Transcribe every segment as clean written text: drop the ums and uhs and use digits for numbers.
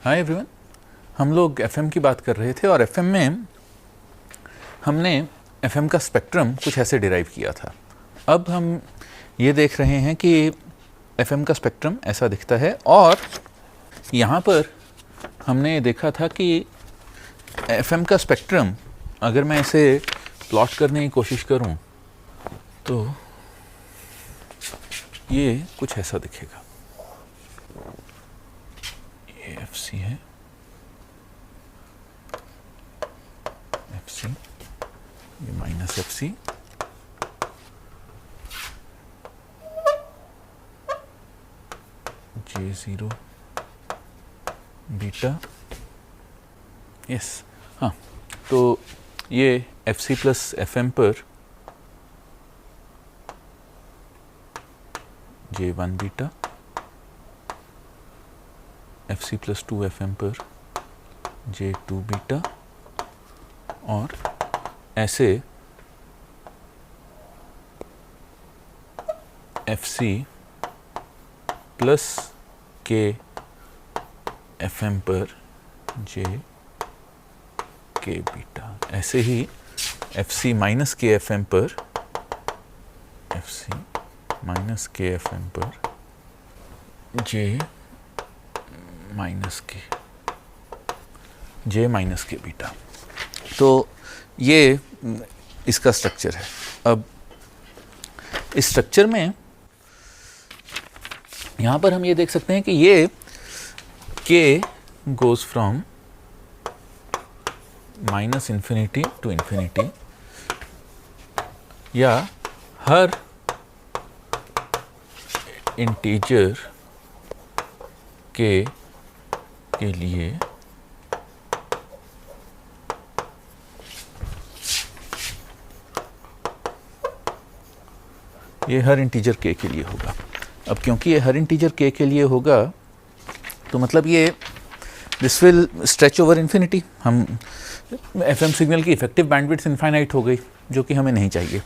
Hi everyone, हम लोग FM की बात कर रहे थे और एफएम में हमने एफएम का स्पेक्ट्रम कुछ ऐसे डिराइव किया था। अब हम ये देख रहे हैं कि एफएम का स्पेक्ट्रम ऐसा दिखता है और यहाँ पर हमने देखा था कि एफएम का स्पेक्ट्रम अगर मैं इसे प्लॉट करने की कोशिश करूँ तो ये कुछ ऐसा दिखेगा। ये एफसी है, एफसी, ये minus FC, J0 beta, yes, हाँ, तो ये एफसी प्लस एफएम पर J1 beta, FC plus 2 FM पर J2 बीटा और ऐसे एफसी प्लस के एफएम पर J के बीटा, ऐसे ही एफसी माइनस के एफएम पर, एफसी माइनस के एफएम पर J माइनस के बीटा। तो ये इसका स्ट्रक्चर है। अब इस स्ट्रक्चर में यहाँ पर हम ये देख सकते हैं कि ये k goes from minus infinity to infinity, या हर इंटीजर k के लिए ये हर इंटीजर k के लिए होगा। अब क्योंकि ये हर इंटीजर k के लिए होगा तो मतलब ये this will stretch over infinity. हम एफएम सिग्नल की इफेक्टिव बैंडविड्थ इनफाइनाइट हो गई, जो कि हमें नहीं चाहिए।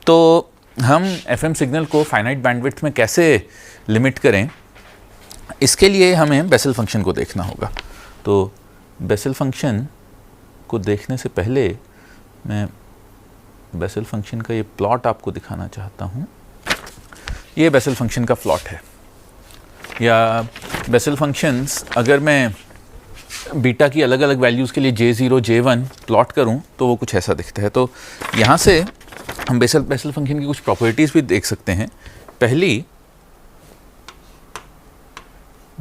तो हम एफएम सिग्नल को फाइनाइट बैंडविड्थ में कैसे लिमिट करें, इसके लिए हमें बेसल फंक्शन को देखना होगा। तो बेसल फंक्शन को देखने से पहले मैं बेसल फंक्शन का ये प्लॉट आपको दिखाना चाहता हूँ। ये बेसल फंक्शन का प्लॉट है, या बेसल फंक्शंस अगर मैं बीटा की अलग अलग वैल्यूज़ के लिए J0, J1 प्लॉट करूँ तो वो कुछ ऐसा दिखता है। तो यहाँ से हम बेसल फंक्शन की कुछ प्रॉपर्टीज़ भी देख सकते हैं। पहली,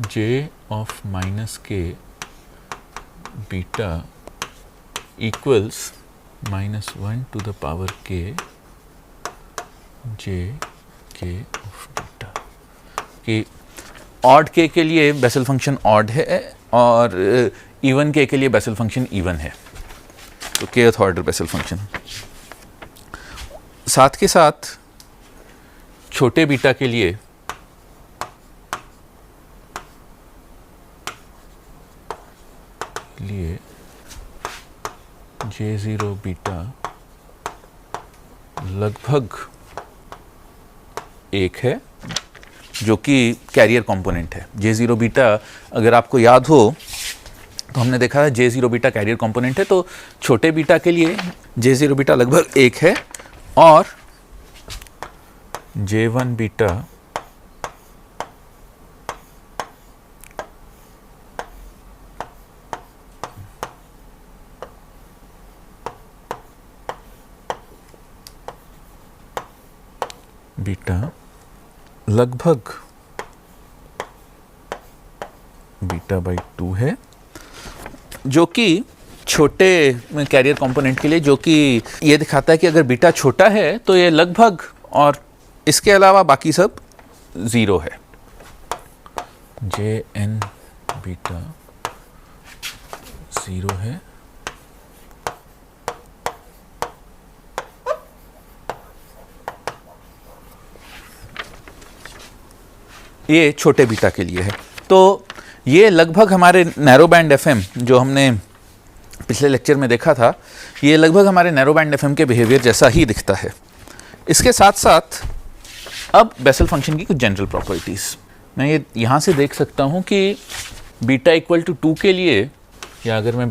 J ऑफ माइनस के beta equals -1 to the power k J k of beta. कि ऑड k के लिए बेसल फंक्शन ऑड है और इवन k के लिए बेसल फंक्शन इवन है। तो kth ऑर्डर बेसल फंक्शन। साथ के साथ छोटे बीटा के लिए J0 बीटा लगभग 1 है, जो कि कैरियर कंपोनेंट है। J0 बीटा अगर आपको याद हो तो हमने देखा है J0 बीटा कैरियर कंपोनेंट है। तो छोटे बीटा के लिए J0 बीटा लगभग 1 है और J1 बीटा लगभग बीटा बाई 2 है, जो कि छोटे कैरियर कंपोनेंट के लिए, जो कि ये दिखाता है कि अगर बीटा छोटा है तो ये लगभग, और इसके अलावा बाकी सब 0 है। Jn बीटा 0 है। ये छोटे बीटा के लिए है। तो ये लगभग हमारे नैरो बैंड एफएम जो हमने पिछले लेक्चर में देखा था, ये लगभग हमारे नैरो बैंड एफएम के बिहेवियर जैसा ही दिखता है। इसके साथ साथ अब बेसल फंक्शन की कुछ जनरल प्रॉपर्टीज़ मैं ये यहाँ से देख सकता हूँ कि बीटा इक्वल टू 2 के लिए, या अगर मैं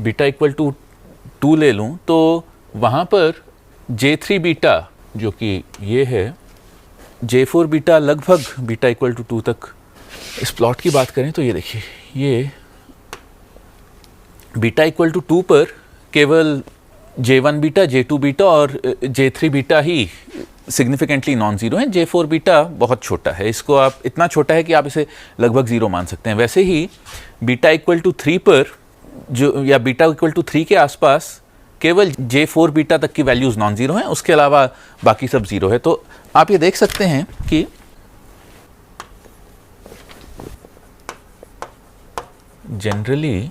बीटा इक्वल टू 2 ले लूँ तो वहाँ पर J3 बीटा जो कि ये है, J4 बीटा लगभग बीटा इक्वल टू 2 तक। इस प्लॉट की बात करें तो ये देखिए, ये बीटा इक्वल टू 2 पर केवल J1 बीटा, J2 बीटा और J3 बीटा ही सिग्निफिकेंटली नॉन ज़ीरो हैं। J4 बीटा बहुत छोटा है, इसको आप इतना छोटा है कि आप इसे लगभग ज़ीरो मान सकते हैं। वैसे ही बीटा इक्वल टू 3 पर जो, या बीटा इक्वल टू 3 के आसपास केवल J4 बीटा तक की वैल्यूज़ नॉन ज़ीरो हैं, उसके अलावा बाकी सब ज़ीरो है। तो आप ये देख सकते हैं कि जनरली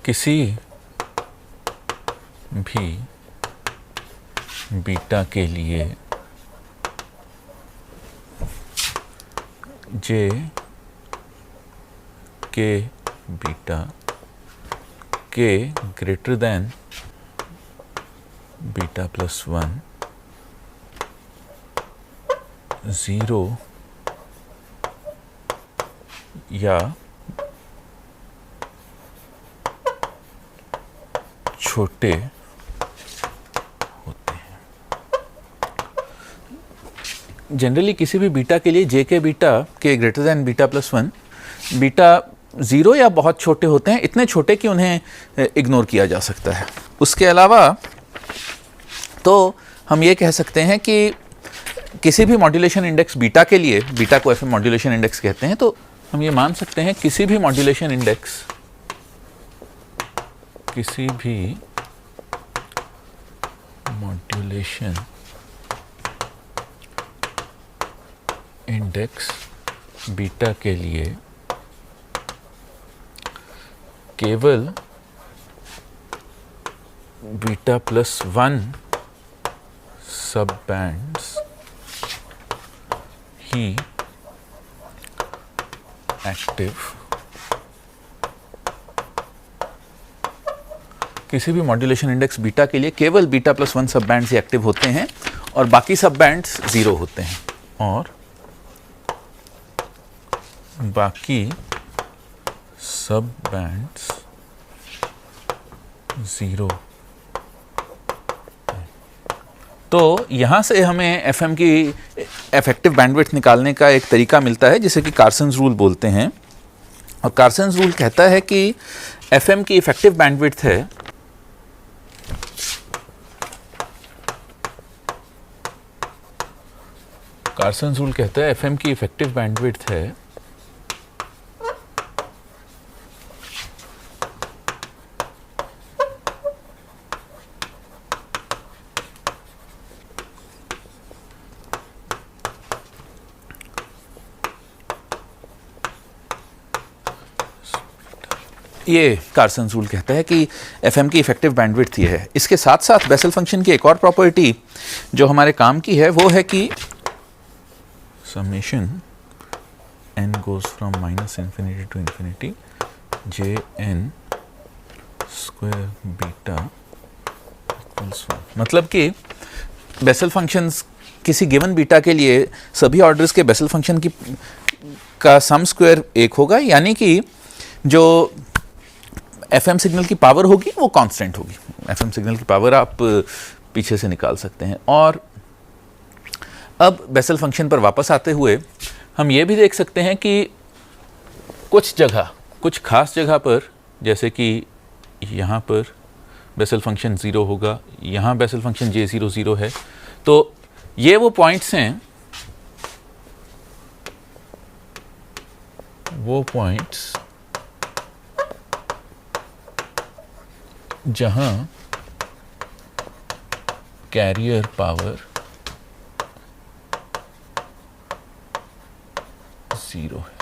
किसी भी बीटा के लिए J के बीटा के greater than beta plus 1 zero या छोटे होते हैं। जनरली किसी भी बीटा के लिए J के बीटा के greater than beta plus 1 beta zero या बहुत छोटे होते हैं, इतने छोटे कि उन्हें इग्नोर किया जा सकता है। उसके अलावा तो हम ये कह सकते हैं कि किसी भी मॉड्यूलेशन इंडेक्स बीटा के लिए, बीटा को FM मॉड्यूलेशन इंडेक्स कहते हैं, तो हम ये मान सकते हैं किसी भी मॉड्यूलेशन इंडेक्स, किसी भी मॉड्यूलेशन इंडेक्स बीटा के लिए केवल बीटा प्लस 1 सब बैंड्स ही एक्टिव, किसी भी मॉड्यूलेशन इंडेक्स बीटा के लिए केवल बीटा प्लस 1 सब बैंड्स ही एक्टिव होते हैं और बाकी सब बैंड्स ज़ीरो होते हैं, और बाकी सब बैंड्स ज़ीरो। तो यहाँ से हमें FM की इफेक्टिव बैंडविड्थ निकालने का एक तरीका मिलता है जिसे कि कार्सन्स रूल बोलते हैं। और कार्सन्स रूल कहता है कि FM की इफेक्टिव बैंडविड्थ है कार्सन्स रूल कहता है FM की इफेक्टिव बैंडविड्थ है ये कार्सन्स रूल कहता है कि FM की इफेक्टिव बैंडविड्थ ये है। इसके साथ साथ बेसल फंक्शन की एक और प्रॉपर्टी जो हमारे काम की है वो है कि summation n goes from minus infinity to infinity Jn square beta equals 1। मतलब कि बेसल फंक्शंस किसी गिवन बीटा के लिए सभी ऑर्डर्स के बेसल फंक्शन की का सम स्क्वायर 1 होगा, यानी कि जो FM सिग्नल की पावर होगी वो कांस्टेंट होगी। FM सिग्नल की पावर आप पीछे से निकाल सकते हैं। और अब बेसल फंक्शन पर वापस आते हुए हम ये भी देख सकते हैं कि कुछ जगह, कुछ खास जगह पर, जैसे कि यहाँ पर बेसल फंक्शन 0 होगा, यहाँ बेसल फंक्शन J0 0 है, तो ये वो पॉइंट्स हैं, वो पॉइंट्स जहां कैरियर पावर 0 है।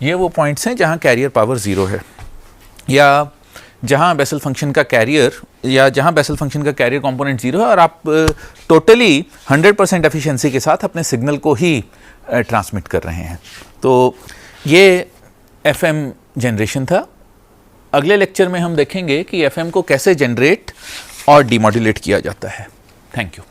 ये वो पॉइंट्स हैं जहां कैरियर पावर 0 है, या जहां बेसल फंक्शन का कैरियर, या जहां बेसल फंक्शन का कैरियर कंपोनेंट 0 है और आप टोटली 100% एफिशिएंसी के साथ अपने सिग्नल को ही ट्रांसमिट कर रहे हैं। तो ये FM जनरेशन था। अगले लेक्चर में हम देखेंगे कि FM को कैसे जनरेट और डिमॉड्यूलेट किया जाता है। Thank you.